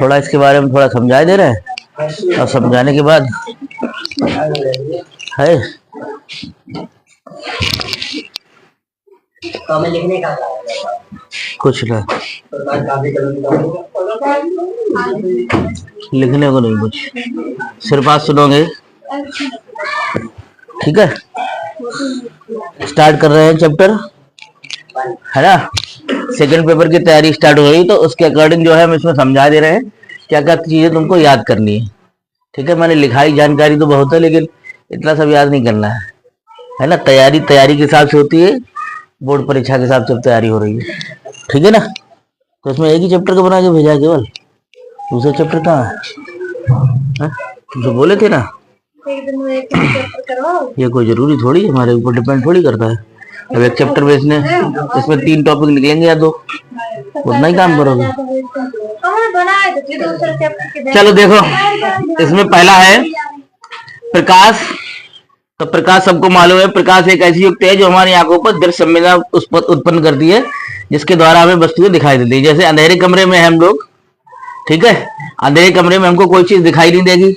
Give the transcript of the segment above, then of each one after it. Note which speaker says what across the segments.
Speaker 1: थोड़ा इसके बारे में थोड़ा समझा दे रहे हैं, और समझाने के बाद है
Speaker 2: लिखने का
Speaker 1: कुछ ना, लिखने को नहीं कुछ, सिर्फ आज सुनोगे। ठीक है, स्टार्ट कर रहे हैं चैप्टर, है ना। सेकंड पेपर की तैयारी स्टार्ट हो गई, तो उसके अकॉर्डिंग जो है हम इसमें समझा दे रहे हैं क्या क्या चीजें तुमको याद करनी है। ठीक है, मैंने लिखाई जानकारी तो बहुत है, लेकिन इतना सब याद नहीं करना है ना। तैयारी के हिसाब से होती है, बोर्ड परीक्षा के हिसाब से तैयारी हो रही है। ठीक है ना। तो इसमें एक ही चैप्टर का बना के भेजा केवल, दूसरे चैप्टर कहाँ है? जो बोले थे ना,
Speaker 2: एक दिन में एक चैप्टर करवाओ।
Speaker 1: ये कोई जरूरी थोड़ी हमारे ऊपर डिपेंड थोड़ी करता है। अब एक चैप्टर में इसमें 3 टॉपिक निकलेंगे या 2, उतना ही काम करोगे। चलो देखो, इसमें पहला है प्रकाश। तो प्रकाश सबको मालूम है, प्रकाश एक ऐसी युक्ति है जो हमारी आंखों पर दृश्य संवेदना उत्पन्न करती है, जिसके द्वारा हमें वस्तुएं दिखाई देती है। जैसे अंधेरे कमरे में हम लोग, ठीक है, अंधेरे कमरे में हमको कोई चीज दिखाई नहीं देगी,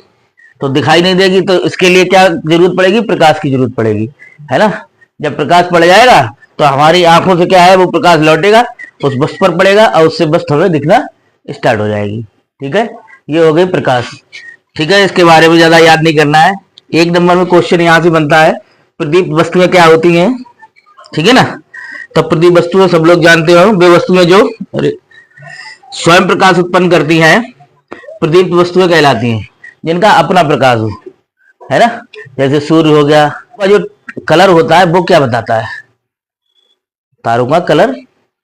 Speaker 1: तो दिखाई नहीं देगी तो इसके लिए क्या जरूरत पड़ेगी? प्रकाश की जरूरत पड़ेगी, है ना। जब प्रकाश पड़ जाएगा तो हमारी आंखों से क्या है, वो प्रकाश लौटेगा, उस वस्तु पर पड़ेगा और उससे वस्तु हमें दिखना स्टार्ट हो जाएगी। ठीक है, ये हो गई प्रकाश। ठीक है, इसके बारे में ज्यादा याद नहीं करना है। 1 नंबर में क्वेश्चन यहां से बनता है, प्रदीप्त वस्तुएं क्या होती हैं? ठीक है ना। तो प्रदीप्त वस्तुएं सब लोग जानते हो, वे वस्तुएं जो स्वयं प्रकाश उत्पन्न करती हैं, प्रदीप्त वस्तुएं कहलाती हैं, जिनका अपना प्रकाश हो, है ना। जैसे सूर्य हो गया, जो कलर होता है वो क्या बताता है? तारों का कलर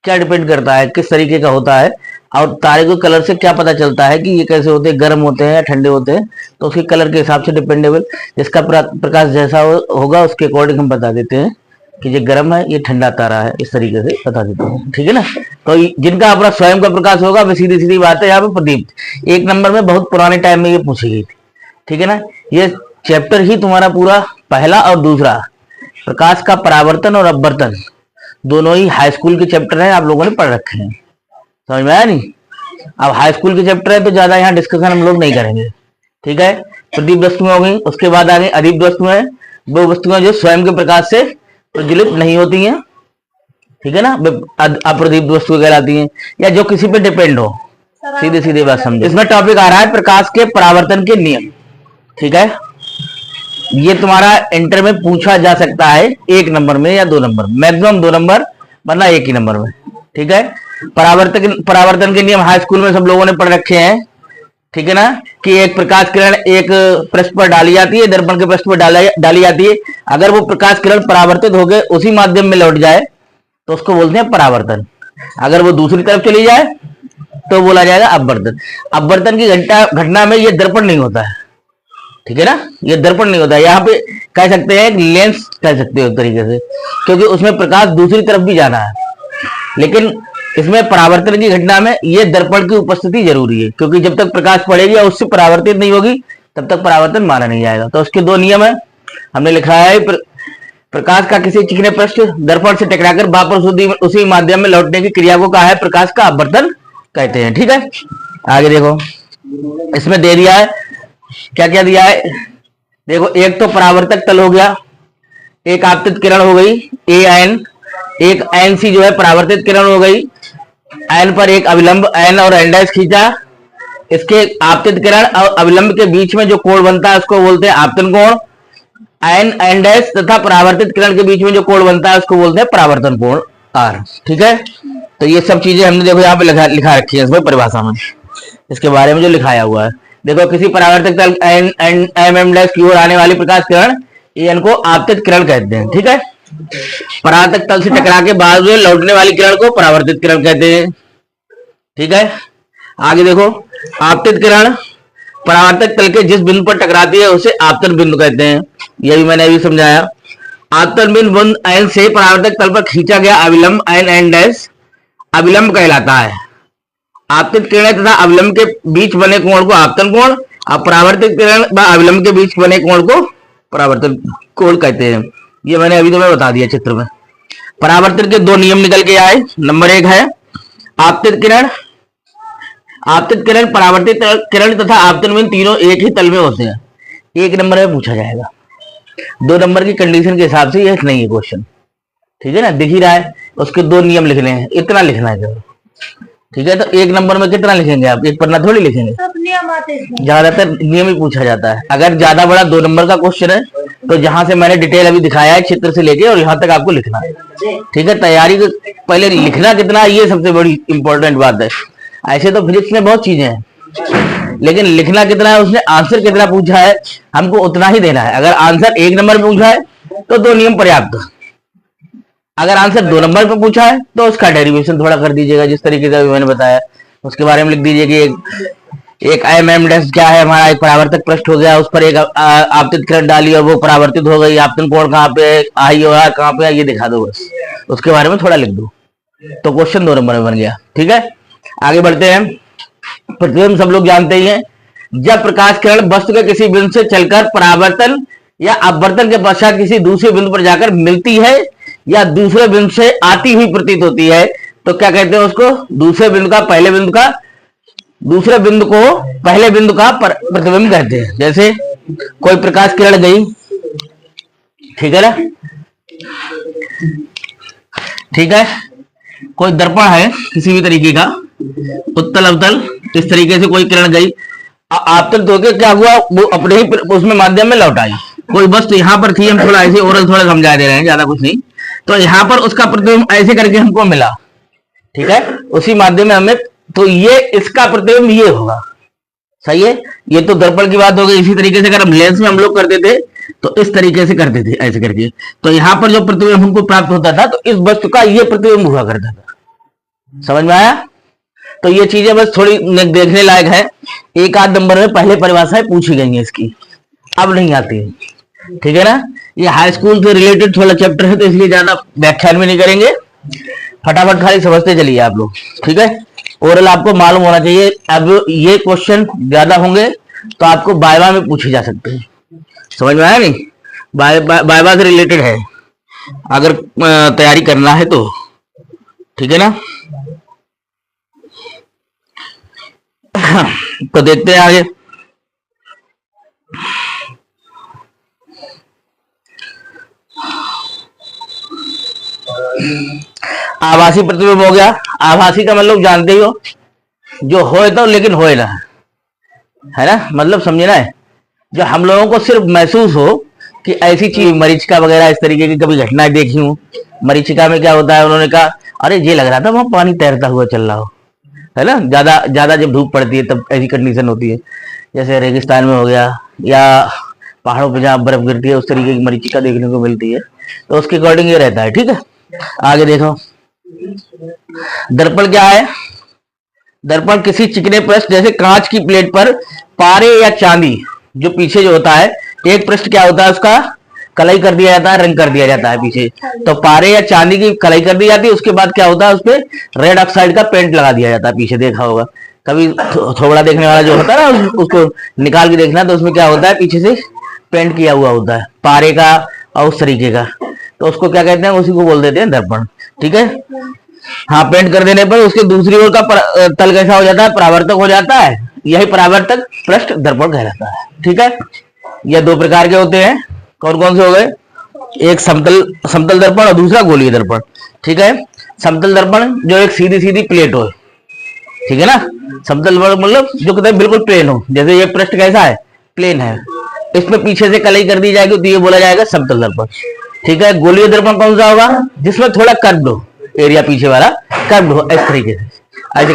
Speaker 1: क्या डिपेंड करता है, किस तरीके का होता है, और तारे के कलर से क्या पता चलता है कि ये कैसे होते हैं, गर्म होते हैं या ठंडे होते हैं। तो उसके कलर के हिसाब से डिपेंडेबल, जिसका प्रकाश जैसा होगा उसके अकॉर्डिंग हम बता देते हैं कि ये गर्म है, ये ठंडा तारा है, इस तरीके से बता देते हैं। ठीक है ना। तो जिनका अपना स्वयं का प्रकाश होगा वे सीधी सीधी बात है यहाँ पे प्रदीप्त। 1 नंबर में बहुत पुराने टाइम में ये पूछी गई थी। ठीक है ना। ये चैप्टर ही तुम्हारा पूरा पहला और दूसरा, प्रकाश का परावर्तन और अपवर्तन, दोनों ही हाई स्कूल के चैप्टर हैं, आप लोगों ने पढ़ रखे हैं। समझ में आया नहीं? अब हाई स्कूल के चैप्टर है तो ज्यादा यहाँ डिस्कशन हम लोग नहीं करेंगे। ठीक है, प्रदीप्त वस्तुएं हो गई, उसके बाद आ गई अदीप्त वस्तुएं, वो वस्तुएं जो स्वयं के प्रकाश से प्रज्वलित नहीं होती हैं। ठीक है ना, अप्रदीप्त वस्तुएं कहलाती हैं, या जो किसी पे डिपेंड हो। सीधे सीधे बात समझो। इसमें टॉपिक आ रहा है प्रकाश के परावर्तन के नियम। ठीक है, ये तुम्हारा इंटर में पूछा जा सकता है 1 नंबर में या 2 नंबर, मैक्सिमम 2 नंबर, वरना 1 ही नंबर में। ठीक है, परावर्तन के नियम हाई स्कूल में सब लोगों ने पढ़ रखे हैं। ठीक है ना, कि एक प्रकाश किरण एक पृष्ठ पर डाली जाती है, दर्पण के पृष्ठ पर डाली जाती है। अगर वो प्रकाश किरण परावर्तित हो गए उसी माध्यम में लौट जाए तो उसको बोलते हैं परावर्तन। अगर वो दूसरी तरफ चली जाए तो बोला जाएगा अपवर्तन। अपवर्तन की घटना में ये दर्पण नहीं होता है। ठीक है ना, ये दर्पण नहीं होता है, यहाँ पे कह सकते हैं लेंस कह सकते हो एक तरीके से, क्योंकि उसमें प्रकाश दूसरी तरफ भी जाना है। लेकिन इसमें परावर्तन की घटना में ये दर्पण की उपस्थिति जरूरी है, क्योंकि जब तक प्रकाश पड़ेगी और उससे परावर्तित नहीं होगी तब तक परावर्तन माना नहीं जाएगा। तो उसके 2 नियम है, हमने लिखा है प्रकाश का किसी चिकने पृष्ठ दर्पण से टकराकर वापस उसी माध्यम में लौटने की क्रिया को कहा है प्रकाश का अपवर्तन कहते हैं। ठीक है, आगे देखो, इसमें दे दिया है क्या क्या दिया है। देखो, एक तो परावर्तक तल हो गया, एक आपतित किरण हो गई AN, एक NC जो है परावर्तित किरण हो गई। N पर एक अविलंब N और N' खींचा, इसके आपतित किरण और अविलंब के बीच में जो कोण बनता है उसको बोलते हैं आपतन कोण। N' तथा परावर्तित किरण के बीच में जो कोण बनता है उसको बोलते हैं परावर्तन कोण R। ठीक है, तो ये सब चीजें हमने देखो यहाँ पे लिखा रखी है इसमें परिभाषा में, इसके बारे में जो लिखाया हुआ है। देखो, किसी परावर्तक तल MM' की ओर आने वाली प्रकाश किरण AN को आपतित किरण कहते हैं। ठीक है, परावर्तक तल से टकरा के बाद में लौटने वाली किरण को परावर्तित किरण कहते हैं। ठीक है, आगे देखो, आपतित किरण परावर्तक तल के जिस बिंदु पर टकराती है उसे आपतन बिंदु कहते हैं। यह भी मैंने अभी समझाया। आपतन बिंदु N से परावर्तक तल पर खींचा गया अविलंब N' अविलंब कहलाता है। आपतित किरण तथा अविलंब के बीच बने कोण को आपतन कोण, और परावर्तित किरण व अविलंब के बीच बने कोण को परावर्तन कोण कहते हैं। ये मैंने अभी तुम्हें बता दिया चित्र में। परावर्तन के 2 नियम निकल के आए। नंबर 1 है आपतित किरण आपतित किरण, परावर्तित किरण तथा आपतन बिंदु तीनों एक ही तल में होते हैं। 1 नंबर में पूछा जाएगा। 2 नंबर की कंडीशन के हिसाब से यह नहीं है क्वेश्चन, ठीक है ना, दिख ही रहा है। उसके 2 नियम लिखने हैं, इतना लिखना है केवल, ठीक है। तो 1 नंबर में कितना लिखेंगे आप, एक पन्ना थोड़ी लिखेंगे,
Speaker 2: सब नियम आते हैं इसमें।
Speaker 1: ज्यादातर नियम ही पूछा जाता है। अगर ज्यादा बड़ा 2 नंबर का क्वेश्चन है तो जहां से मैंने डिटेल अभी दिखाया है चित्र से लेके और यहाँ तक आपको लिखना है, ठीक है। तैयारी को पहले लिखना कितना है ये सबसे बड़ी इंपॉर्टेंट बात है। ऐसे तो फिजिक्स में बहुत चीजें हैं, लेकिन लिखना कितना है, उसने आंसर कितना पूछा है हमको उतना ही देना है। अगर आंसर 1 नंबर में पूछा है तो 2 नियम पर्याप्त। अगर आंसर 2 नंबर पे पूछा है तो उसका डेरिवेशन थोड़ा कर दीजिएगा, जिस तरीके से अभी मैंने बताया उसके बारे में लिख दीजिए कि एक एम डैश क्या है हमारा, एक परावर्तक पृष्ठ हो गया, उस पर एक आपतित किरण डाली और वो परावर्तित हो गई, आपतन कोण कहाँ पे है, आई और आर कहाँ पे है, ये दिखा दो बस, उसके बारे में थोड़ा लिख दो तो क्वेश्चन 2 नंबर में बन गया, ठीक है। आगे बढ़ते हैं। प्रतिबिंब सब लोग जानते ही हैं, जब प्रकाश किरण वस्तु के किसी बिंदु से चलकर परावर्तन या अपवर्तन के पश्चात किसी दूसरे बिंदु पर जाकर मिलती है या दूसरे बिंदु से आती हुई प्रतीत होती है तो क्या कहते हैं उसको, दूसरे बिंदु का पहले बिंदु का, दूसरे बिंदु को पहले बिंदु का प्रतिबिंब कहते हैं। जैसे कोई प्रकाश किरण गई, ठीक है ना, ठीक है, कोई दर्पण है किसी भी तरीके का, उत्तल अवतल, इस तरीके से कोई किरण गई, आपतन तो क्या हुआ, वो अपने ही उसमें माध्यम में लौट आई। कोई वस्तु यहाँ पर थी, हम थोड़ा ऐसे ओरल थोड़ा समझा दे रहे हैं, ज्यादा कुछ नहीं, तो यहाँ पर उसका प्रतिबिंब ऐसे करके हमको मिला, ठीक है, उसी माध्यम में हमें, तो ये इसका प्रतिबिंब ये होगा, सही है। ये तो दर्पण की बात हो गई। इसी तरीके से अगर हम लेंस में हम लोग करते थे तो इस तरीके से करते थे ऐसे करके, तो यहाँ पर जो प्रतिबिंब हमको प्राप्त होता था तो इस वस्तु का ये प्रतिबिंब हुआ करता था। समझ में आया? तो ये चीजें बस थोड़ी देखने लायक है। 1 आध नंबर में पहले परिभाषाएं पूछी गई हैं इसकी, अब नहीं आती है, ठीक है ना। ये हाई स्कूल से रिलेटेड थोड़ा चैप्टर है तो इसलिए ज्यादा व्याख्यान भी नहीं करेंगे, फटाफट खाली समझते चलिए आप लोग, ठीक है। ओरल आपको मालूम होना चाहिए। अब ये क्वेश्चन ज्यादा होंगे तो आपको वाइवा में पूछे जा सकते हैं, समझ में आया नहीं, वाइवा से रिलेटेड है अगर तैयारी करना है तो, ठीक है ना। तो देखते हैं आगे। आभासी प्रतिबिंब हो गया। आभासी का मतलब जानते ही हो, जो होए तो लेकिन होए ना, है ना, मतलब समझे ना, जो हम लोगों को सिर्फ महसूस हो कि ऐसी चीज, मरीचिका वगैरह इस तरीके की कभी घटनाएं देखी हूं। मरीचिका में क्या होता है, उन्होंने कहा अरे ये लग रहा था वहां पानी तैरता हुआ चल रहा हो, है ना। ज्यादा जब धूप पड़ती है तब ऐसी कंडीशन होती है, जैसे रेगिस्तान में हो गया या पहाड़ों पे जहाँ बर्फ गिरती है, उस तरीके की मरीचिका देखने को मिलती है। तो उसके अकॉर्डिंग ये रहता है, ठीक है। आगे देखो, दर्पण क्या है। दर्पण किसी चिकने पृष्ठ जैसे कांच की प्लेट पर पारे या चांदी, जो पीछे जो होता है, एक पृष्ठ क्या होता है उसका कलई कर दिया जाता है, रंग कर दिया जाता है पीछे, तो पारे या चांदी की कलई कर दी जाती है। उसके बाद क्या होता है, उस पर रेड ऑक्साइड का पेंट लगा दिया जाता है। पीछे देखा होगा कभी, थोड़ा देखने वाला जो होता है ना, उसको निकाल के देखना, तो उसमें क्या होता है, पीछे से पेंट किया हुआ होता है पारे का और उस तरीके का, तो उसको क्या कहते हैं, उसी को बोल देते हैं दर्पण, ठीक है। हाँ, पेंट कर देने पर उसके दूसरी ओर का तल कैसा हो जाता है, परावर्तक हो जाता है, यही परावर्तक पृष्ठ दर्पण कहलाता है, ठीक है। यह 2 प्रकार के होते हैं। कौन कौन से हो गए, एक समतल दर्पण और दूसरा गोलीय दर्पण, ठीक है। समतल दर्पण जो एक सीधी सीधी प्लेट हो, ठीक है ना। समतल दर्पण मतलब जो कहते हैं बिल्कुल प्लेन हो, जैसे ये पृष्ठ कैसा है, प्लेन है, इसमें पीछे से कलई कर दी जाएगी तो ये बोला जाएगा समतल दर्पण, ठीक है। गोलीय दर्पण कौन सा होगा, जिसमें थोड़ा कर्व हो, एरिया पीछे वाला कर्व हो, इस तरीके से ऐसे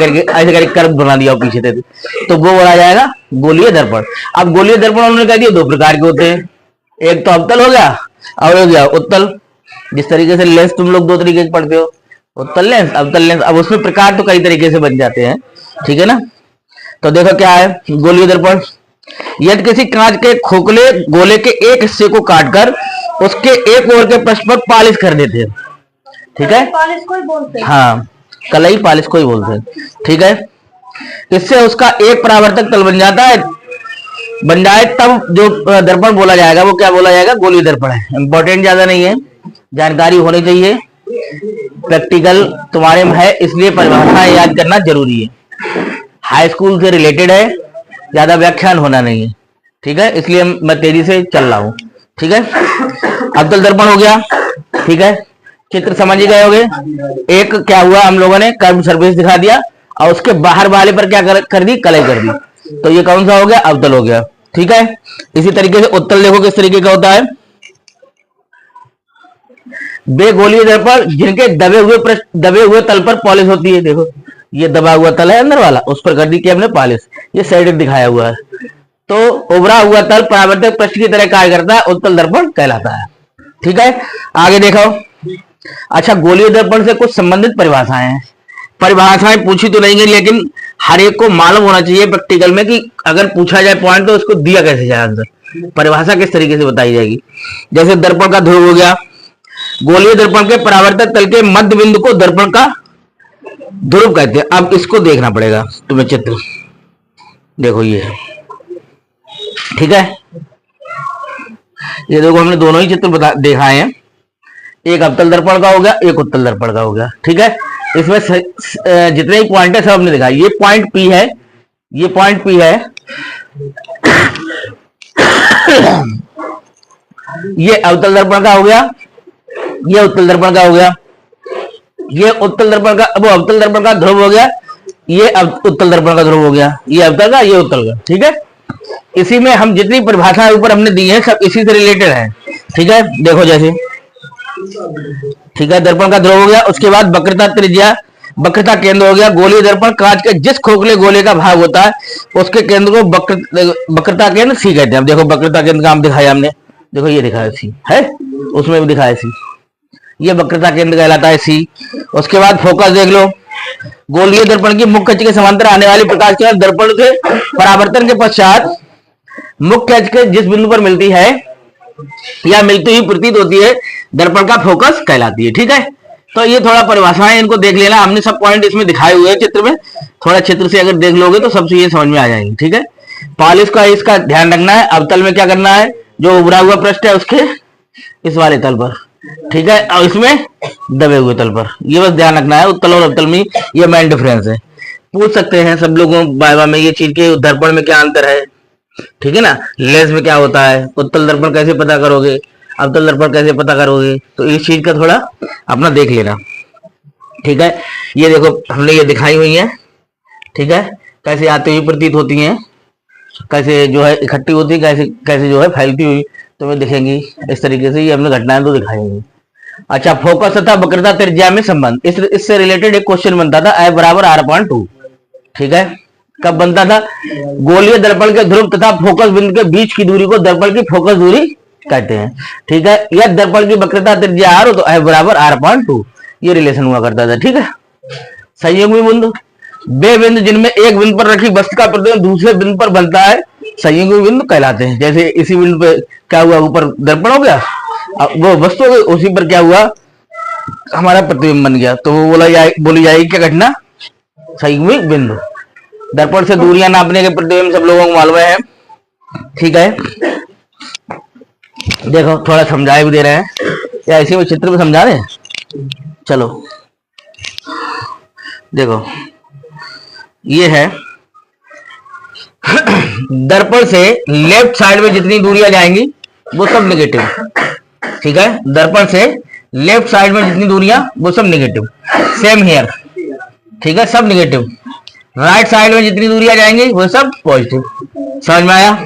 Speaker 1: करके कर्व बना दिया हो पीछे से, तो वो बोला जाएगा गोलीय दर्पण। अब गोलीय दर्पण उन्होंने कह दिया 2 प्रकार के होते हैं, एक तो अवतल हो गया और हो गया उत्तल। जिस तरीके से लेंस तुम लोग 2 तरीके के पढ़ते हो, उत्तल लेंस, अवतल लेंस। अब उसमें प्रकार तो कई तरीके से बन जाते हैं, ठीक है ना। तो देखो क्या है गोलीय दर्पण, यदि किसी कांच के खोखले गोले के एक हिस्से को काटकर उसके एक ओर के पृष्ठ पर पालिश कर देते हैं, ठीक है।
Speaker 2: पॉलिश को ही बोलते हैं।
Speaker 1: हाँ, कलई पालिश को ही बोलते हैं, ठीक है। इससे उसका एक परावर्तक तल बन जाता है, बन जाए तब जो दर्पण बोला जाएगा वो क्या बोला जाएगा, गोलीय दर्पण है। इंपॉर्टेंट ज्यादा नहीं है, जानकारी होनी चाहिए, प्रैक्टिकल तुम्हारे में है, इसलिए परिभाषाएं याद करना जरूरी है। हाई स्कूल से रिलेटेड है, ज्यादा व्याख्यान होना नहीं है, ठीक है, इसलिए मैं तेजी से चल रहा हूं, ठीक है। अवतल दर्पण हो गया, ठीक है, चित्र समझ ही गए होंगे। एक क्या हुआ, हम लोगों ने कर्व सरफेस दिखा दिया और उसके बाहर वाले पर क्या कर दी, कलाई कर दी, तो ये कौन सा हो गया, अवतल हो गया, ठीक है। इसी तरीके से उत्तल देखो किस तरीके का होता है। बे गोलीय दर्पण जिनके दबे हुए तल पर पॉलिश होती है, देखो ये दबा हुआ तल है अंदर वाला, उस पर कर दी कि हमने पॉलिश, ये साइडेड दिखाया हुआ है, तो उभरा हुआ तल परावर्तक पृष्ठ की तरह कार्य करता है, उत्तल दर्पण कहलाता है, ठीक है। आगे देखो, अच्छा गोलीय दर्पण से कुछ संबंधित परिभाषाएं हैं, परिभाषाएं पूछी तो नहीं गई, लेकिन हर एक को मालूम होना चाहिए प्रैक्टिकल में कि अगर पूछा जाए पॉइंट तो उसको दिया कैसे जाए आंसर, परिभाषा किस तरीके से बताई जाएगी। जैसे दर्पण का ध्रुव हो गया, गोलीय दर्पण के परावर्तक तल के मध्य बिंदु को दर्पण का ध्रुव कहते हैं। अब इसको देखना पड़ेगा तुम्हें, चित्र देखो ये, ठीक है, ये देखो हमने दोनों ही चित्र दिखाए हैं, एक अवतल दर्पण का हो गया, एक उत्तल दर्पण का हो गया, ठीक है। इसमें जितने ही पॉइंट है सब हमने दिखाया, ये पॉइंट पी है, ये पॉइंट पी है, ये अवतल दर्पण का हो गया, ये उत्तल दर्पण का हो गया, ये उत्तल दर्पण का, वो अवतल दर्पण का ध्रुव हो गया, ये उत्तल दर्पण का ध्रुव हो गया, ये अवतल का, ये उत्तल का, ठीक है। इसी में हम जितनी परिभाषाएं ऊपर हमने दी है सब इसी से रिलेटेड है, ठीक है। देखो जैसे, ठीक है, दर्पण का ध्रुव हो गया, उसके बाद वक्रता त्रिज्या, वक्रता केंद्र हो गया। गोलीय दर्पण कांच के जिस खोखले गोले का भाग होता है उसके केंद्र को वक्रता केंद्र सी कहते हैं। अब देखो वक्रता केंद्र का हम दिखाया हमने, देखो ये दिखाया सी है, उसमें भी दिखाया सी, ये वक्रता केंद्र कहलाता है सी। उसके बाद फोकस देख लो, गोलीय दर्पण की मुख्य अक्ष के समांतर आने वाली प्रकाश किरण दर्पण के परावर्तन के पश्चात मुख्य अक्ष के जिस बिंदु पर मिलती है या मिलती हुई प्रतीत होती है दर्पण का फोकस कहलाती है, ठीक है। तो ये थोड़ा परिभाषाएं इनको देख लेना, हमने सब पॉइंट इसमें दिखाए हुए हैं चित्र में, थोड़ा चित्र से अगर देख लोगे तो सब चीजें समझ में आ जाएंगी, ठीक है। पॉलिश का इसका ध्यान रखना है, अवतल में क्या करना है, जो उभरा हुआ पृष्ठ है उसके इस वाले तल पर, ठीक है, और इसमें दबे हुए तल पर, ये बस ध्यान रखना है। उत्तल और अवतल में ये मेन डिफरेंस है, पूछ सकते हैं सब लोगों वाइवा में ये चीज के दर्पण में क्या अंतर है, ठीक है ना, लेंस में क्या होता है, उत्तल दर्पण कैसे पता करोगे, अवतल दर्पण कैसे पता करोगे, तो इस चीज का थोड़ा अपना देख लेना, ठीक है। ये देखो हमने ये दिखाई हुई है, ठीक है, कैसे आती हुई प्रतीत होती हैं, कैसे जो है इकट्ठी होती है, कैसे कैसे जो है फैलती हुई तुम्हें दिखेंगी, इस तरीके से ये हमने घटनाएं तो दिखाई हुई। अच्छा, फोकस तथा वक्रता त्रिज्या में संबंध, इससे रिलेटेड एक क्वेश्चन बनता था I बराबर R/2, ठीक है, कब बनता था, गोलीय दर्पण के ध्रुव तथा फोकस बिंदु के बीच की दूरी को दर्पण की फोकस दूरी कहते हैं, ठीक है। यह दर्पण की वक्रता त्रिज्या R हो तो I बराबर R/2, ये रिलेशन हुआ करता था, ठीक है। संयुग्मी बिंदु, वे बिंदु जिनमें एक बिंदु पर रखी वस्तु का प्रतिबिंब दूसरे बिंदु पर बनता है संयुग्मी बिंदु कहलाते हैं। जैसे इसी बिंदु पे क्या हुआ, ऊपर दर्पण हो गया, वो वस्तु हो गई, उसी पर क्या हुआ, हमारा प्रतिबिंब बन गया, तो वो बोली जाएगी क्या घटना, संयुग्मी बिंदु। दर्पण से दूरियां नापने के प्रतिबिंब सब लोगों को मालूम है, ठीक है। देखो थोड़ा समझाए भी दे रहे हैं या इसी में चित्र में समझा रहे हैं, चलो देखो ये है दर्पण से लेफ्ट साइड में जितनी दूरियां जाएंगी वो सब नेगेटिव, ठीक है। दर्पण से लेफ्ट साइड में जितनी दूरियां वो सब नेगेटिव, सेम हियर, ठीक है, सब नेगेटिव। राइट साइड में जितनी दूरियां जाएंगी वो सब पॉजिटिव, समझ में आया।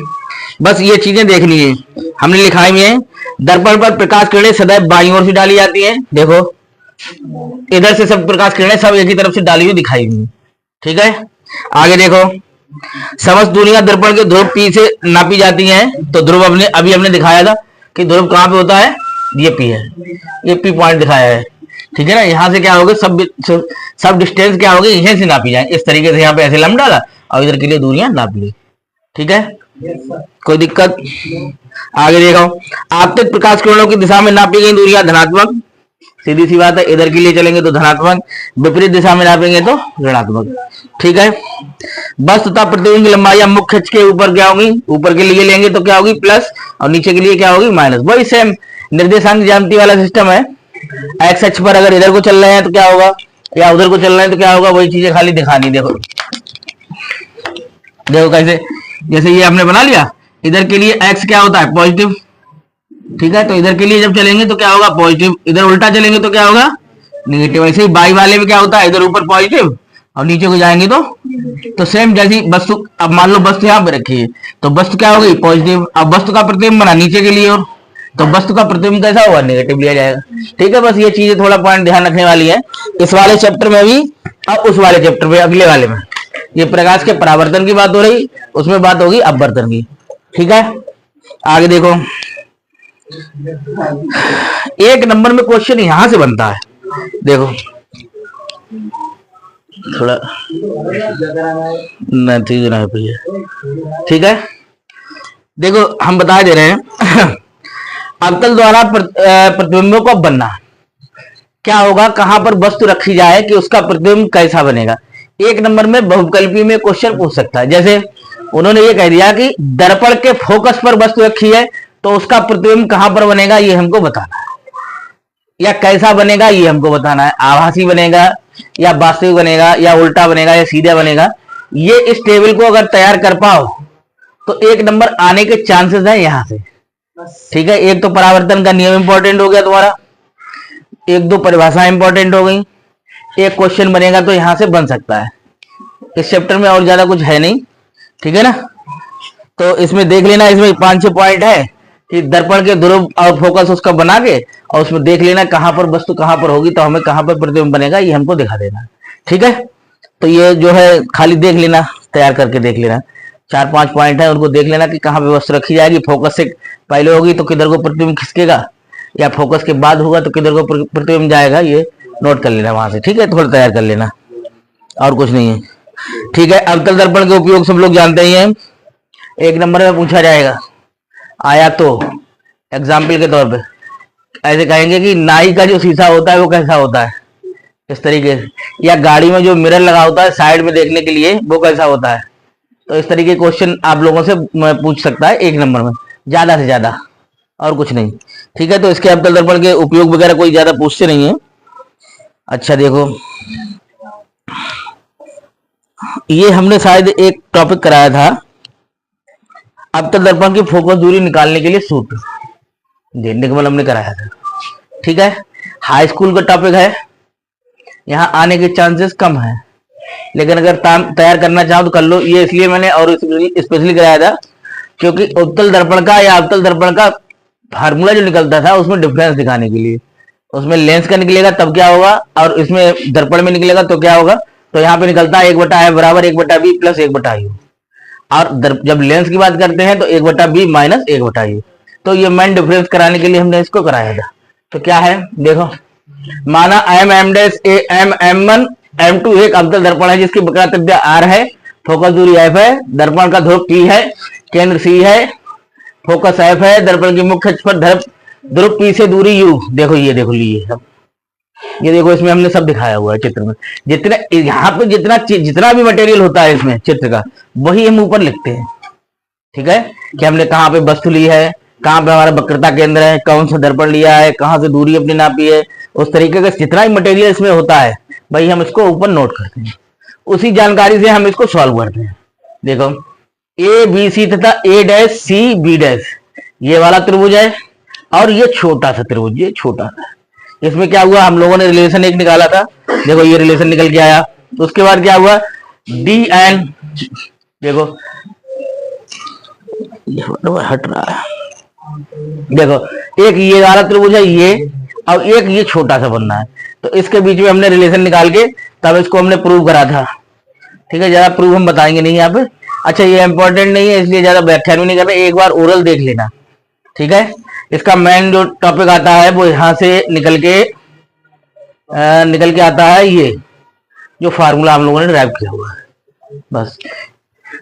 Speaker 1: बस ये चीजें देखनी है, हमने लिखाई हुई है। दर्पण पर प्रकाश किरणें सदैव बाईं ओर से डाली जाती हैं, देखो इधर से सब प्रकाश किरणें सब एक ही तरफ से डाली हुई दिखाई हुई, ठीक है। आगे देखो, समस्त दूरियां दर्पण के ध्रुव P से नापी जाती हैं, तो ध्रुव अभी हमने दिखाया था कि ध्रुव कहां पे होता है, ये P है, ये P पॉइंट दिखाया है, ठीक है ना। यहां से क्या होगा, सब डिस्टेंस क्या होगी, यहीं से नापी जाए, इस तरीके से यहाँ पे ऐसे लंब डाला और इधर के लिए दूरियां नाप ली, ठीक है, कोई दिक्कत। आगे देखो, आपतित प्रकाश किरणों की दिशा में नापी गई दूरियां धनात्मक, सीधी सी बात है, इधर के लिए चलेंगे तो धनात्मक, विपरीत दिशा में नापेंगे तो ऋणात्मक, ठीक है। बस तथा प्रतिबिंब की लंबाई मुख्य अक्ष के ऊपर क्या होगी, ऊपर के लिए लेंगे तो क्या होगी प्लस, और नीचे के लिए क्या होगी माइनस। वही सेम निर्देशांक ज्यामिति वाला सिस्टम है, एक्स अक्ष पर अगर इधर को चल रहे हैं तो क्या होगा, या उधर को चल रहे हैं तो क्या होगा, वही चीजें खाली दिखानी। देखो देखो कैसे, जैसे ये हमने बना लिया, इधर के लिए x क्या होता है, पॉजिटिव। ठीक है, तो इधर के लिए जब चलेंगे तो क्या होगा, पॉजिटिव। इधर उल्टा चलेंगे तो क्या होगा, नेगेटिव। ऐसे ही बाई वाले में क्या होता है, इधर ऊपर पॉजिटिव और नीचे को जाएंगे तो सेम। जैसी वस्तु, अब मान लो वस्तु यहाँ पे रखी है, तो वस्तु क्या हो गई, पॉजिटिव। अब वस्तु का प्रतिबिंब बना नीचे के लिए, और तो वस्तु का प्रतिबिंब कैसा होगा, नेगेटिव लिया जाएगा। ठीक है, बस ये चीजें थोड़ा पॉइंट ध्यान रखने वाली है इस वाले चैप्टर में भी। अब उस वाले चैप्टर में, अगले वाले में, ये प्रकाश के परावर्तन की बात हो रही, उसमें बात होगी अपवर्तन की। ठीक है, आगे देखो, एक नंबर में क्वेश्चन यहां से बनता है। देखो थोड़ा ठीक है भैया, ठीक है। देखो हम बता दे रहे हैं अवतल द्वारा प्रतिबिंबों का बनना क्या होगा, कहां पर वस्तु रखी जाए कि उसका प्रतिबिंब कैसा बनेगा। एक नंबर में बहुविकल्पी में क्वेश्चन पूछ सकता है। जैसे उन्होंने ये कह दिया कि दर्पण के फोकस पर वस्तु रखी है तो उसका प्रतिबिंब कहां पर बनेगा, ये हमको बताना है, या कैसा बनेगा ये हमको बताना है। आभासी बनेगा या वास्तविक बनेगा या उल्टा बनेगा या सीधा बनेगा। ये इस टेबल को अगर तैयार कर पाओ तो एक नंबर आने के चांसेस हैं यहां से। ठीक है, एक तो परावर्तन का नियम इंपॉर्टेंट हो गया तुम्हारा, एक दो परिभाषा इंपॉर्टेंट हो गई, एक क्वेश्चन बनेगा तो यहां से बन सकता है। इस चैप्टर में और ज्यादा कुछ है नहीं, ठीक है ना। तो इसमें देख लेना, इसमें 5-6 पॉइंट है कि दर्पण के ध्रुव और फोकस उसका बना के, और उसमें देख लेना कहां पर वस्तु कहां पर होगी तो हमें कहां पर प्रतिबिंब बनेगा, ये हमको दिखा देना। ठीक है, तो ये जो है खाली देख लेना, तैयार करके देख लेना। 4-5 पॉइंट है, उनको देख लेना कि कहां पे वस्तु रखी जाएगी। फोकस से पहले होगी तो किधर को प्रतिबिंब खिसकेगा, या फोकस के बाद होगा तो किधर को प्रतिबिंब जाएगा, ये नोट कर लेना वहां से। ठीक है, थोड़ा तैयार कर लेना, और कुछ नहीं है। ठीक है, अवतल दर्पण के उपयोग सब लोग जानते ही हैं। एक नंबर में पूछा जाएगा, आया तो एग्जाम्पल के तौर पे ऐसे कहेंगे कि नाई का जो शीशा होता है वो कैसा होता है, इस तरीके से। या गाड़ी में जो मिरर लगा होता है साइड में देखने के लिए, वो कैसा होता है। तो इस तरीके के क्वेश्चन आप लोगों से पूछ सकता है एक नंबर में, ज्यादा से ज्यादा, और कुछ नहीं। ठीक है, तो इसके अवतल दर्पण के उपयोग वगैरह कोई ज्यादा पूछते नहीं है। अच्छा देखो, ये हमने शायद एक टॉपिक कराया था, अवतल दर्पण की फोकस दूरी निकालने के लिए सूत्र, निकमल हमने कराया था। ठीक है, हाई स्कूल का टॉपिक है, यहाँ आने के चांसेस कम है, लेकिन अगर तैयार करना चाहो तो कर लो। ये इसलिए मैंने और स्पेशली कराया था क्योंकि उत्तल दर्पण का या अवतल दर्पण का फार्मूला जो निकलता था उसमें डिफरेंस दिखाने के लिए। उसमें लेंस का निकलेगा तब क्या होगा, और इसमें दर्पण में निकलेगा तो क्या होगा। तो यहाँ पे निकलता है 1/a बराबर 1/b प्लस 1/u, और जब लेंस की बात करते हैं तो 1/b माइनस 1/u। तो ये मेन डिफरेंस कराने के लिए हमने इसको कराया था। तो क्या है देखो, माना M1 M2 एक अवतल दर्पण है जिसकी वक्रता त्रिज्या r है, फोकस दूरी f है, दर्पण का ध्रुव P है, केंद्र C है, फोकस F है, दर्पण की मुख्य अक्ष पर ध्रुव P से दूरी u। देखो ये देखो लिए सब, ये देखो इसमें हमने सब दिखाया हुआ है चित्र में। जितने यहाँ पे जितना भी मटेरियल होता है इसमें चित्र का, वही हम ऊपर लिखते हैं। ठीक है, कि हमने कहाँ पे वस्तु ली है, कहाँ पे हमारा वक्रता केंद्र है, कौन सा दर्पण लिया है, कहाँ से दूरी अपनी नापी है, उस तरीके का जितना भी मटेरियल इसमें होता है भाई हम इसको ऊपर नोट करते हैं। उसी जानकारी से हम इसको सॉल्व करते हैं। देखो ABC तथा A', C, B' ये वाला त्रिभुज है, और ये छोटा सा त्रिभुज, ये छोटा सा। इसमें क्या हुआ, हम लोगों ने रिलेशन एक निकाला था, देखो ये रिलेशन निकल के आया। तो उसके बाद क्या हुआ, DN, देखो हट रहा है, देखो एक ये वाला त्रिभुज है ये, और एक ये छोटा सा बनना है। तो इसके बीच में हमने रिलेशन निकाल के तब इसको हमने प्रूव करा था। ठीक है, ज्यादा प्रूव हम बताएंगे नहीं यहाँ पे। अच्छा ये इंपॉर्टेंट नहीं है इसलिए ज्यादा व्याख्यान भी नहीं कर रहे, एक बार ओरल देख लेना। ठीक है, इसका मेन जो टॉपिक आता है वो यहाँ से निकल के आता है, ये जो फार्मूला हम लोगों ने ड्राइव किया हुआ है बस।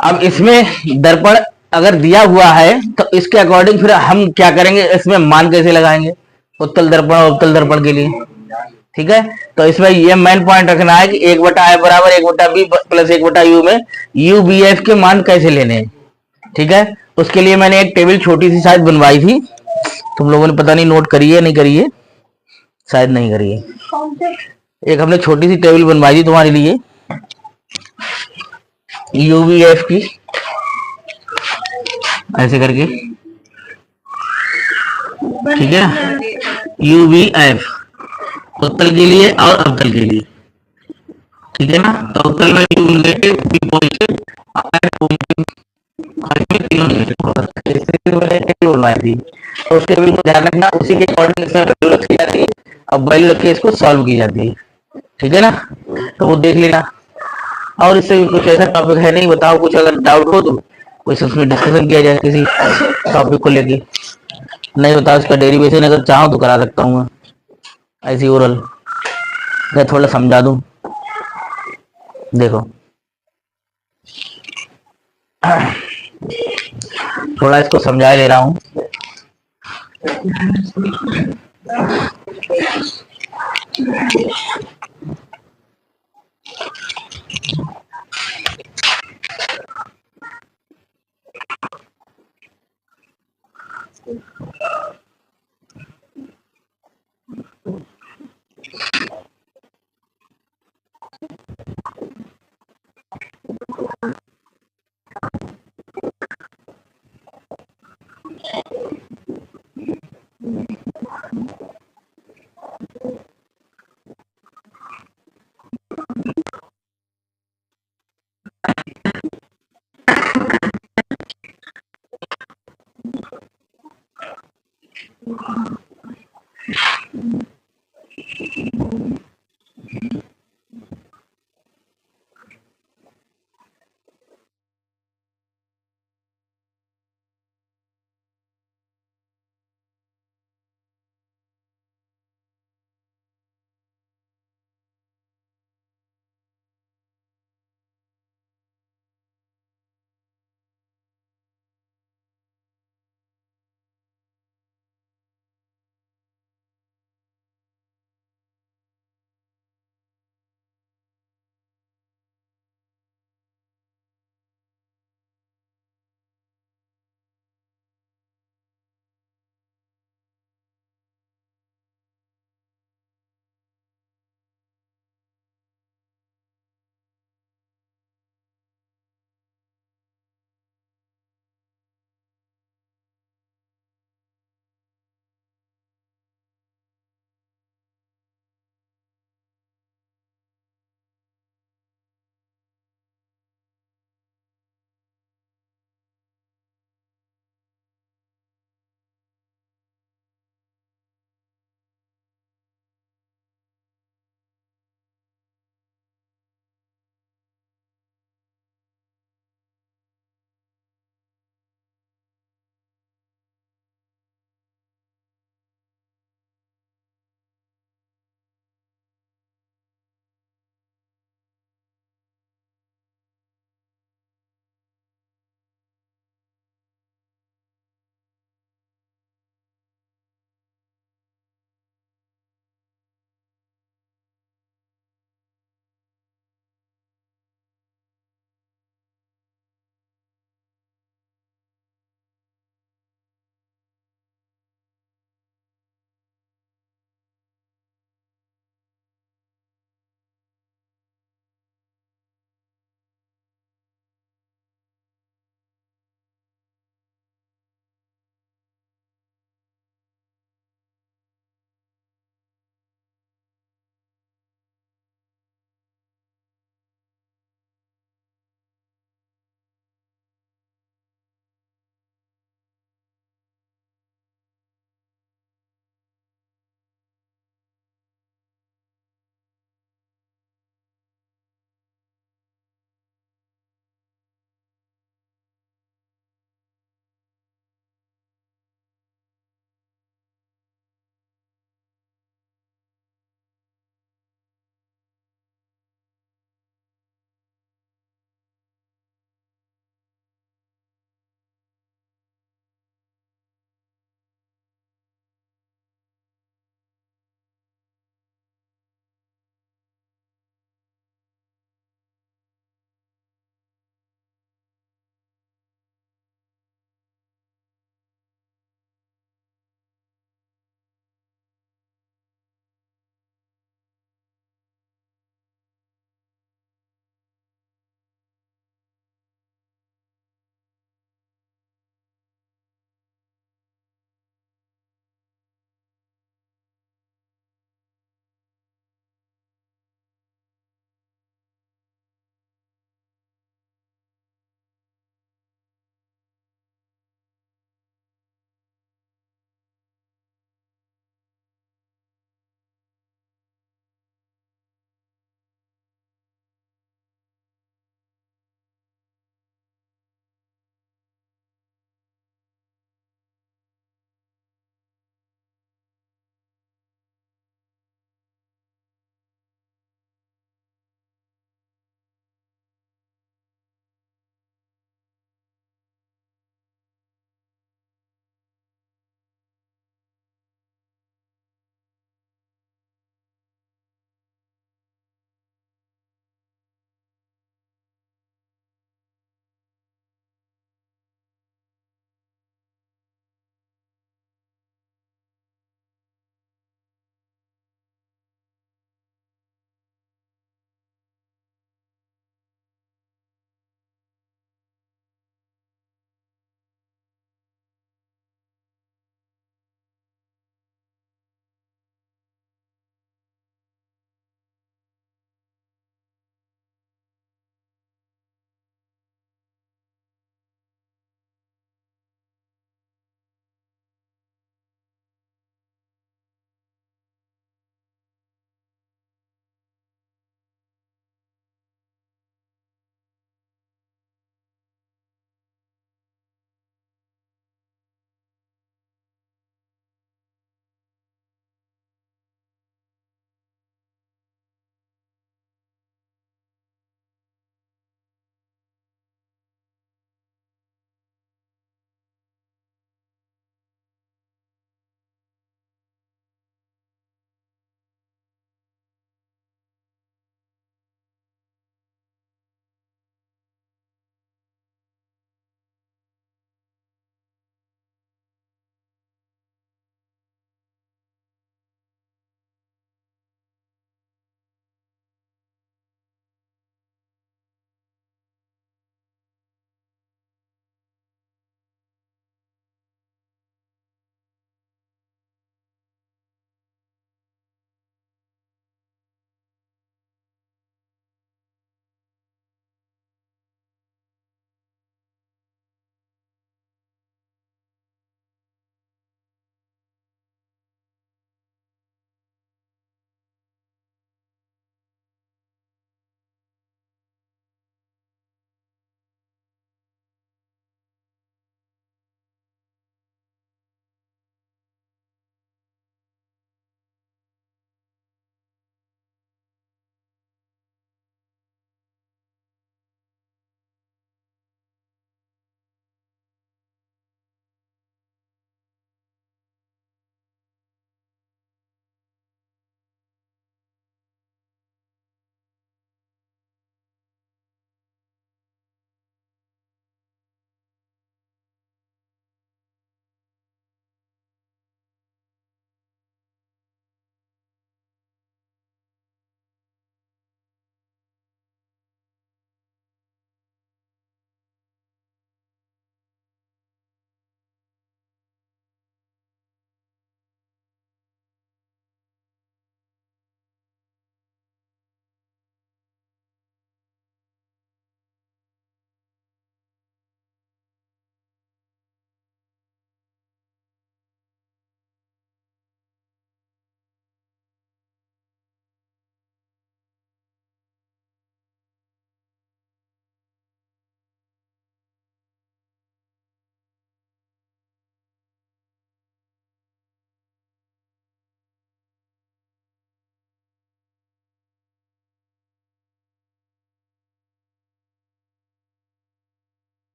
Speaker 1: अब इसमें दर्पण अगर दिया हुआ है तो इसके अकॉर्डिंग फिर हम क्या करेंगे, इसमें मान कैसे लगाएंगे उत्तल दर्पण और अवतल दर्पण के लिए। ठीक है, तो इसमें ये मेन पॉइंट रखना है कि 1/a बराबर 1/b प्लस 1/u में UBF के मान कैसे लेने हैं। ठीक है, उसके लिए मैंने एक टेबल छोटी सी शायद बनवाई थी, तुम लोगों ने पता नहीं नोट करी है नहीं करी है, शायद नहीं करी है। एक हमने छोटी सी टेबल बनवाई थी तुम्हारे लिए UBF की, ऐसे करके, ठीक है। UVF उत्तल के लिए और अवतल के लिए, ठीक है ना। तो उत्तल में U नेगेटिव, V पॉजिटिव, तीनों नेगेटिव। तो उसके भी ध्यान रखना, उसी के अकॉर्डिंग इसमें वैल्यू रखी जाती है। अब वैल्यू रख के इसको सॉल्व की जाती है, ठीक है ना। तो वो देख लेना। और इससे कुछ ऐसा टॉपिक है नहीं, बताओ कुछ अगर डाउट हो तो कुछ उसमें डिस्कशन किया जाए किसी टॉपिक को लेके। नहीं बताओ, इसका डेरिवेशन अगर चाहो तो करा सकता हूँ मैं, ऐसी ओरल मैं थोड़ा समझा दूं। देखो थोड़ा इसको समझा ले रहा हूँ।